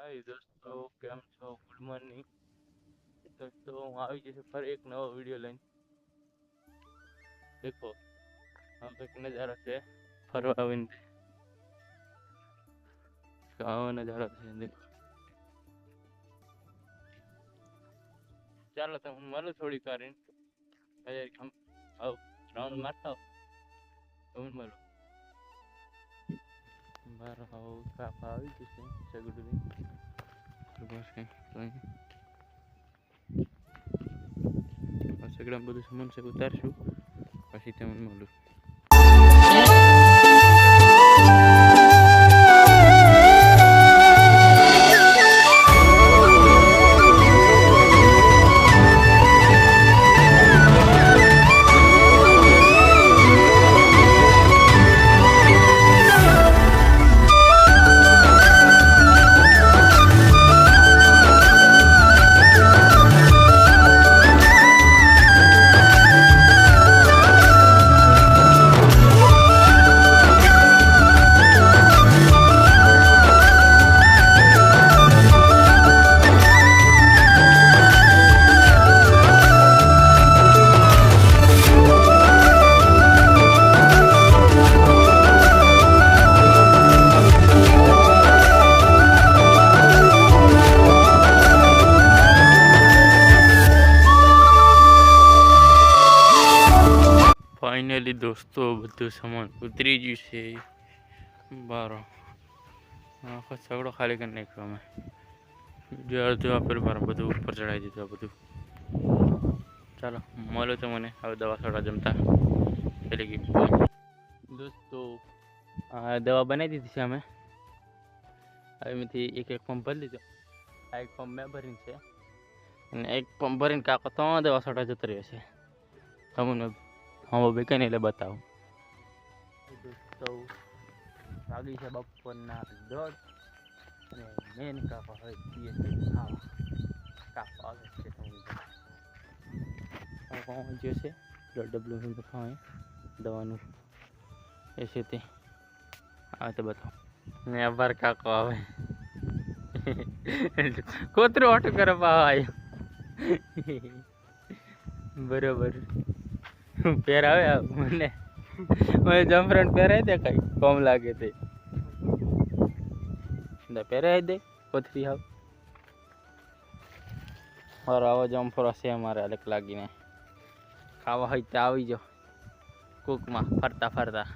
हाय दोस्तों, કેમ છો? ગુડ મોર્નિંગ दोस्तों, હું આવી જશે ફરી એક નવો વિડીયો લઈને। દેખો આ કંઈક નજારો છે ફરવા આવીને, આવો નજારો છે દેખો। ચાલો તમે મળો થોડી કરીને, આમ આવ રાઉન્ડ મારતા તમે મળો બાર આવો કાપા આવી જશે સગડું બસ સગડા બધું સામાન છે ઉતારશું પછી તમને મળું। फाइनली दोस्तों બધું સામાન ઉતરી ગયું છે બહાર। આખો સગડો ખાલી કરી નાખ્યો અમે, જો અડધું આપેલું બહાર બધું ઉપર ચડાવી દીધું આ બધું। ચાલો મળો તો મને હવે દવા છોડા જમતા એટલે કે દોસ્તો આ દવા બનાવી દીધી છે અમે। એમાંથી એક પંપ ભરી લીધો, આ એક પંપ મેં ભરીને છે અને એક પંપ ભરીને કાકો તો દવા છોડા જતો રહ્યો છે। તમને हाँ वो बेकन એટલે બતાવો દોસ્તો વાગી છે બપોરના 1:30 અને મેન કાપા હોય પીએ છે ખાવા કાપા આવે છે તમને કોણ જે છે ડબલું હું બતાવું દવાનું એ છે તે આ તો બતાવો ને અબર કાકો આવે કોતરો ઓટો કરવા આવ્યો બરોબર પહેરાવે મને મને જમફ્રન્ટ પહેરાવી દે કઈ કોમ લાગે તે પહેરાવી દે કોથરી આવ और આવો જમફરો છે અમારે અલગ લાગીને ખાવા હોય તો આવી જાઓ કુકમાં ફરતા ફરતા।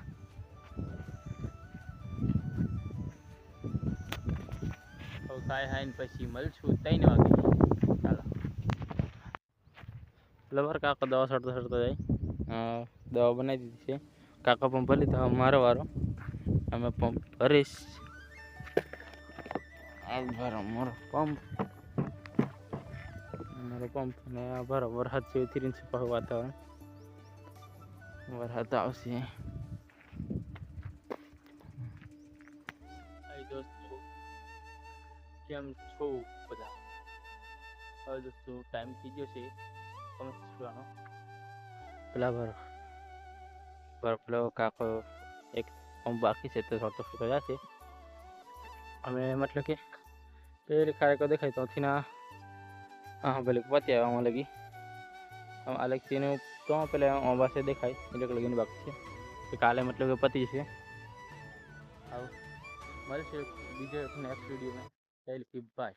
ખાઈ ખાઈને પછી મળશું 3 વાગે। ચાલો લવર કાકો દવા છોડતા છોડતા જાય, દવા બનાવી દીધી છે કાકા પંપ ભરી તો મારો વારો અમે પંપ ભરીશ ભરો મારો પંપ ને ભરો વરસાદ છે ઉતરીને છે પાછું વાતાવરણ વરસાદ આવશે। દોસ્તો કેમ છો બધા? હવે દોસ્તો ટાઈમ થઈ ગયો છે સમજવાનો પેલા પેલો કાકો એક પંપ બાકી છે તો છોડતો છોડતો જશે અમે मतलब કે પેલી કાર્ય દેખાય તો ના હા ભલે પત્યા આમાં લગી અલગ થી તો પેલા પાસે દેખાય એટલે લગીને બાકી છે કાલે मतलब કે પતિ છે। આવ મળશે બીજો નેક્સ્ટ વિડીયોમાં, બાય।